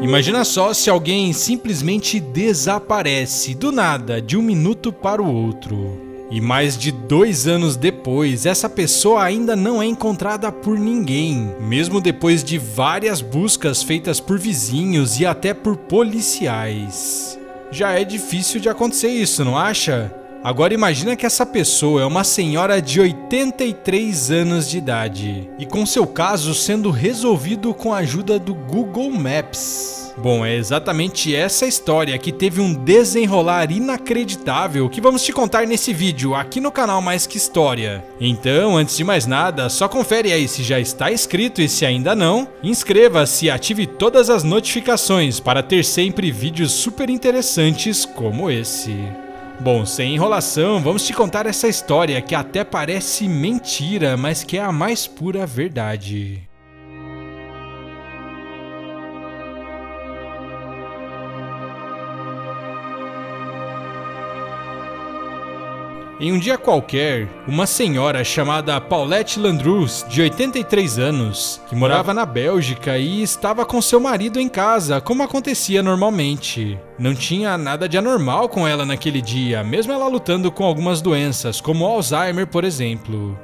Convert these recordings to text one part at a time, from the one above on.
Imagina só se alguém simplesmente desaparece do nada, de um minuto para o outro. E mais de 2 anos depois, essa pessoa ainda não é encontrada por ninguém, mesmo depois de várias buscas feitas por vizinhos e até por policiais. Já é difícil de acontecer isso, não acha? Agora imagina que essa pessoa é uma senhora de 83 anos de idade e com seu caso sendo resolvido com a ajuda do Google Maps. Bom, é exatamente essa história que teve um desenrolar inacreditável que vamos te contar nesse vídeo aqui no canal Mais Que História. Então, antes de mais nada, só confere aí se já está inscrito e se ainda não, inscreva-se e ative todas as notificações para ter sempre vídeos super interessantes como esse. Bom, sem enrolação, vamos te contar essa história que até parece mentira, mas que é a mais pura verdade. Em um dia qualquer, uma senhora chamada Paulette Landrews, de 83 anos, que morava na Bélgica e estava com seu marido em casa, como acontecia normalmente. Não tinha nada de anormal com ela naquele dia, mesmo ela lutando com algumas doenças, como Alzheimer, por exemplo.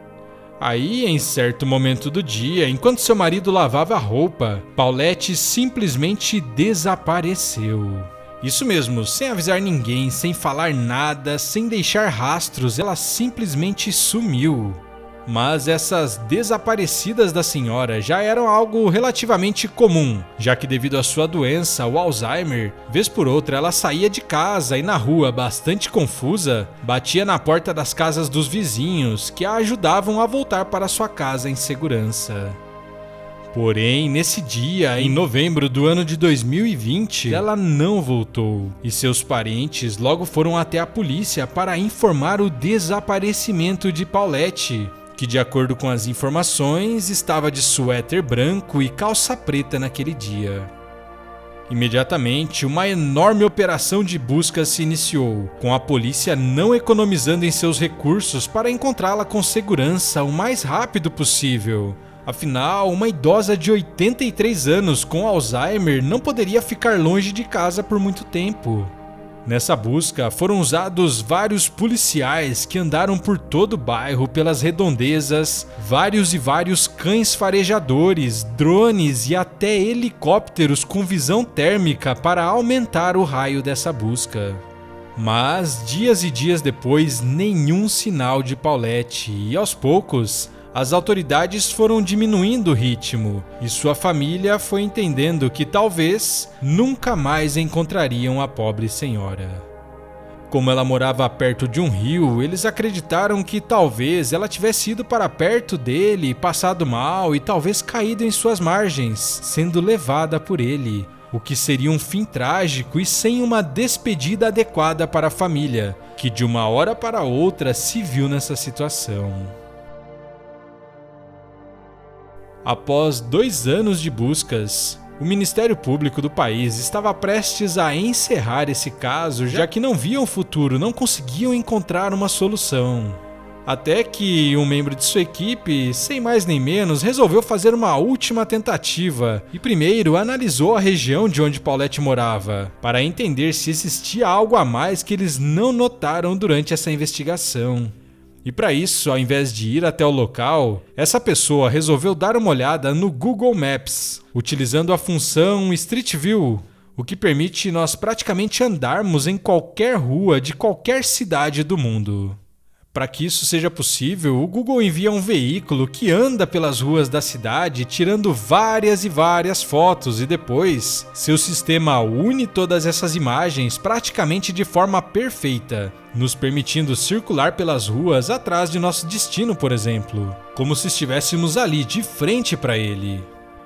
Aí, em certo momento do dia, enquanto seu marido lavava a roupa, Paulette simplesmente desapareceu. Isso mesmo, sem avisar ninguém, sem falar nada, sem deixar rastros, ela simplesmente sumiu. Mas essas desaparecidas da senhora já eram algo relativamente comum, já que devido à sua doença, o Alzheimer, vez por outra ela saía de casa e na rua, bastante confusa, batia na porta das casas dos vizinhos, que a ajudavam a voltar para sua casa em segurança. Porém, nesse dia, em novembro do ano de 2020, ela não voltou e seus parentes logo foram até a polícia para informar o desaparecimento de Paulette, que de acordo com as informações, estava de suéter branco e calça preta naquele dia. Imediatamente, uma enorme operação de busca se iniciou, com a polícia não economizando em seus recursos para encontrá-la com segurança o mais rápido possível. Afinal, uma idosa de 83 anos com Alzheimer não poderia ficar longe de casa por muito tempo. Nessa busca, foram usados vários policiais que andaram por todo o bairro pelas redondezas, vários cães farejadores, drones e até helicópteros com visão térmica para aumentar o raio dessa busca. Mas, dias e dias depois, nenhum sinal de Paulette e, aos poucos, as autoridades foram diminuindo o ritmo e sua família foi entendendo que talvez nunca mais encontrariam a pobre senhora. Como ela morava perto de um rio, eles acreditaram que talvez ela tivesse ido para perto dele, passado mal e talvez caído em suas margens, sendo levada por ele, o que seria um fim trágico e sem uma despedida adequada para a família, que de uma hora para outra se viu nessa situação. Após 2 anos de buscas, o Ministério Público do país estava prestes a encerrar esse caso, já que não viam futuro, não conseguiam encontrar uma solução. Até que um membro de sua equipe, sem mais nem menos, resolveu fazer uma última tentativa e primeiro analisou a região de onde Paulette morava, para entender se existia algo a mais que eles não notaram durante essa investigação. E para isso, ao invés de ir até o local, essa pessoa resolveu dar uma olhada no Google Maps, utilizando a função Street View, o que permite nós praticamente andarmos em qualquer rua de qualquer cidade do mundo. Para que isso seja possível, o Google envia um veículo que anda pelas ruas da cidade tirando várias e várias fotos e depois, seu sistema une todas essas imagens praticamente de forma perfeita, nos permitindo circular pelas ruas atrás de nosso destino, por exemplo, como se estivéssemos ali de frente para ele.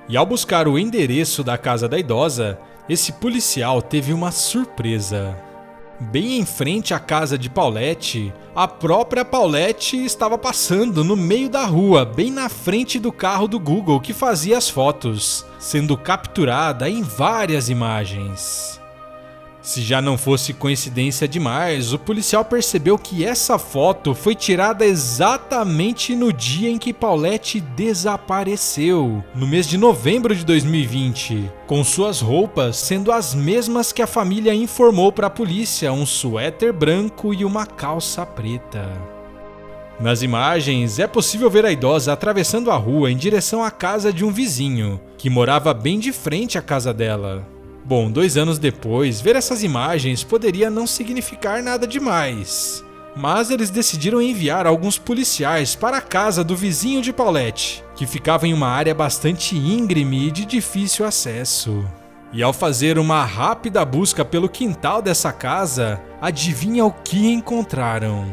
E ao buscar o endereço da casa da idosa, esse policial teve uma surpresa. Bem em frente à casa de Paulette, a própria Paulette estava passando no meio da rua, bem na frente do carro do Google que fazia as fotos, sendo capturada em várias imagens. Se já não fosse coincidência demais, o policial percebeu que essa foto foi tirada exatamente no dia em que Paulette desapareceu, no mês de novembro de 2020, com suas roupas sendo as mesmas que a família informou para a polícia, um suéter branco e uma calça preta. Nas imagens, é possível ver a idosa atravessando a rua em direção à casa de um vizinho, que morava bem de frente à casa dela. Bom, 2 anos depois, ver essas imagens poderia não significar nada demais. Mas eles decidiram enviar alguns policiais para a casa do vizinho de Paulette, que ficava em uma área bastante íngreme e de difícil acesso. E ao fazer uma rápida busca pelo quintal dessa casa, adivinha o que encontraram?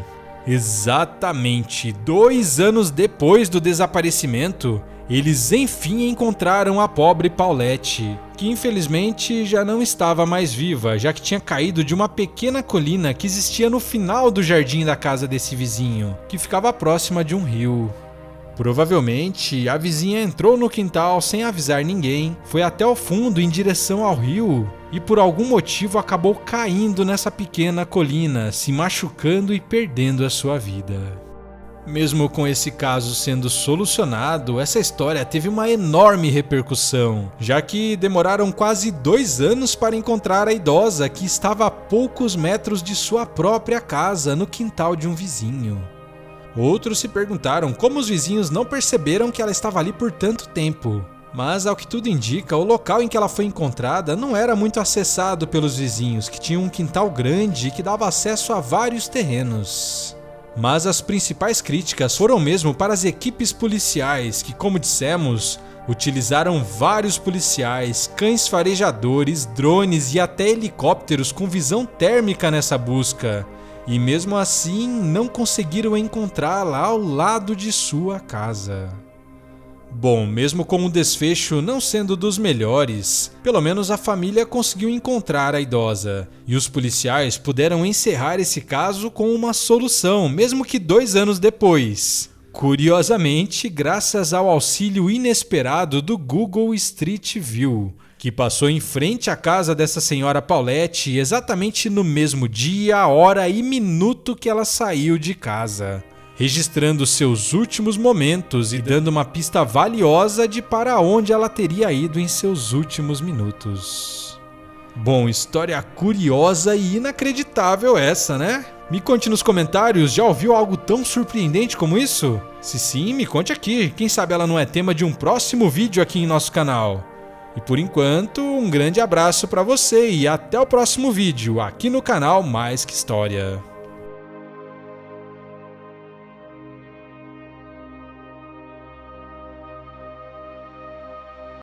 Exatamente 2 anos depois do desaparecimento, eles enfim encontraram a pobre Paulette, que infelizmente já não estava mais viva, já que tinha caído de uma pequena colina que existia no final do jardim da casa desse vizinho, que ficava próxima de um rio. Provavelmente, a vizinha entrou no quintal sem avisar ninguém, foi até o fundo em direção ao rio e por algum motivo acabou caindo nessa pequena colina, se machucando e perdendo a sua vida. Mesmo com esse caso sendo solucionado, essa história teve uma enorme repercussão, já que demoraram quase 2 anos para encontrar a idosa que estava a poucos metros de sua própria casa, no quintal de um vizinho. Outros se perguntaram como os vizinhos não perceberam que ela estava ali por tanto tempo. Mas, ao que tudo indica, o local em que ela foi encontrada não era muito acessado pelos vizinhos, que tinham um quintal grande e que dava acesso a vários terrenos. Mas as principais críticas foram mesmo para as equipes policiais, que, como dissemos, utilizaram vários policiais, cães farejadores, drones e até helicópteros com visão térmica nessa busca. E mesmo assim, não conseguiram encontrá-la ao lado de sua casa. Bom, mesmo com o desfecho não sendo dos melhores, pelo menos a família conseguiu encontrar a idosa, e os policiais puderam encerrar esse caso com uma solução, mesmo que 2 anos depois. Curiosamente, graças ao auxílio inesperado do Google Street View, que passou em frente à casa dessa senhora Paulette exatamente no mesmo dia, hora e minuto que ela saiu de casa, registrando seus últimos momentos e dando uma pista valiosa de para onde ela teria ido em seus últimos minutos. Bom, história curiosa e inacreditável essa, né? Me conte nos comentários, já ouviu algo tão surpreendente como isso? Se sim, me conte aqui, quem sabe ela não é tema de um próximo vídeo aqui em nosso canal. E por enquanto, um grande abraço para você e até o próximo vídeo aqui no canal Mais Que História.